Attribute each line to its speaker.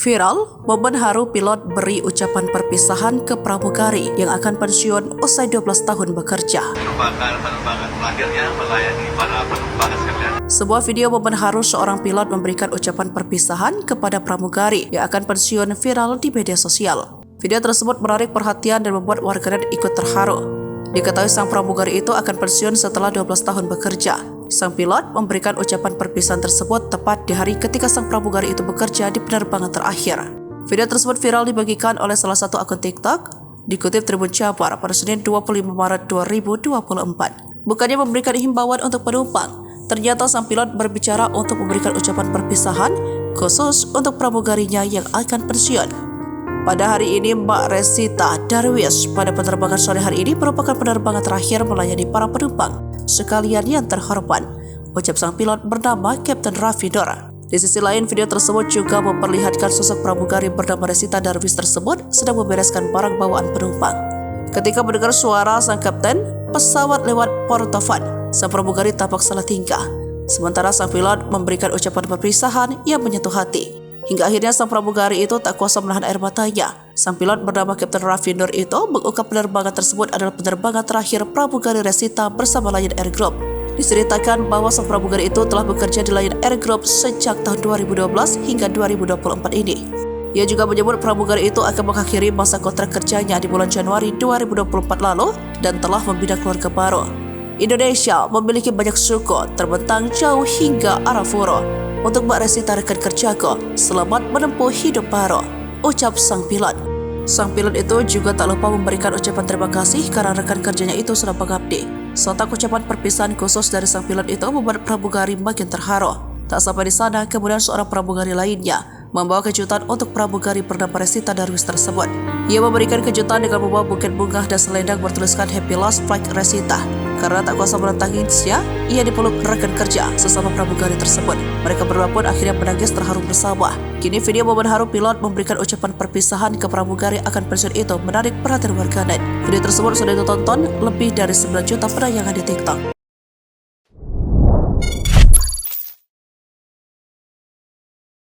Speaker 1: Viral, momen haru pilot beri ucapan perpisahan ke pramugari yang akan pensiun usai 12 tahun bekerja.
Speaker 2: Penerbangan terakhirnya melayani para penumpang sekalian.
Speaker 1: Sebuah video momen haru seorang pilot memberikan ucapan perpisahan kepada pramugari yang akan pensiun viral di media sosial. Video tersebut menarik perhatian dan membuat warganet ikut terharu. Diketahui sang pramugari itu akan pensiun setelah 12 tahun bekerja. Sang pilot memberikan ucapan perpisahan tersebut tepat di hari ketika sang pramugari itu bekerja di penerbangan terakhir. Video tersebut viral dibagikan oleh salah satu akun TikTok, dikutip Tribun Jabar pada Senin 25 Maret 2024. Bukannya memberikan himbauan untuk penumpang, ternyata sang pilot berbicara untuk memberikan ucapan perpisahan khusus untuk pramugarinya yang akan pensiun. Pada hari ini, Mbak Resita Darwis pada penerbangan sore hari ini merupakan penerbangan terakhir melayani para penumpang sekalian yang terhormat, ucap sang pilot bernama Kapten Raffi Nur. Di sisi lain, video tersebut juga memperlihatkan sosok pramugari bernama Resita Darwis tersebut sedang membereskan barang bawaan penumpang. Ketika mendengar suara sang kapten, pesawat lewat portofon, sang pramugari tampak salah tingkah. Sementara sang pilot memberikan ucapan perpisahan yang menyentuh hati. Hingga akhirnya sang pramugari itu tak kuasa menahan air matanya. Sang pilot bernama Kapten Raffi Nur itu mengungkap penerbangan tersebut adalah penerbangan terakhir pramugari Resita bersama Lion Air Group. Diceritakan bahwa sang pramugari itu telah bekerja di Lion Air Group sejak tahun 2012 hingga 2024 ini. Ia juga menyebut pramugari itu akan mengakhiri masa kontrak kerjanya di bulan Januari 2024 lalu dan telah membina keluarga baru. Indonesia memiliki banyak suku terbentang jauh hingga Arafura. Untuk Mbak Resita rekan kerjaku, selamat menempuh hidup baru, ucap sang pilot. Sang pilot itu juga tak lupa memberikan ucapan terima kasih karena rekan kerjanya itu sudah mengabdi. Sontak ucapan perpisahan khusus dari sang pilot itu membuat pramugari makin terharu. Tak sampai di sana, kemudian seorang pramugari lainnya membawa kejutan untuk pramugari bernama Resita Darwis tersebut. Ia memberikan kejutan dengan membawa buket bunga dan selendang bertuliskan Happy Last Flight Resita. Karena tak kuasa menangisnya, ia dipeluk rekan kerja sesama pramugari tersebut. Mereka berdua pun akhirnya menangis terharu bersama. Kini video momen haru pilot memberikan ucapan perpisahan ke pramugari akan pensiun itu menarik perhatian warganet. Video tersebut sudah ditonton lebih dari 9 juta penayangan di TikTok.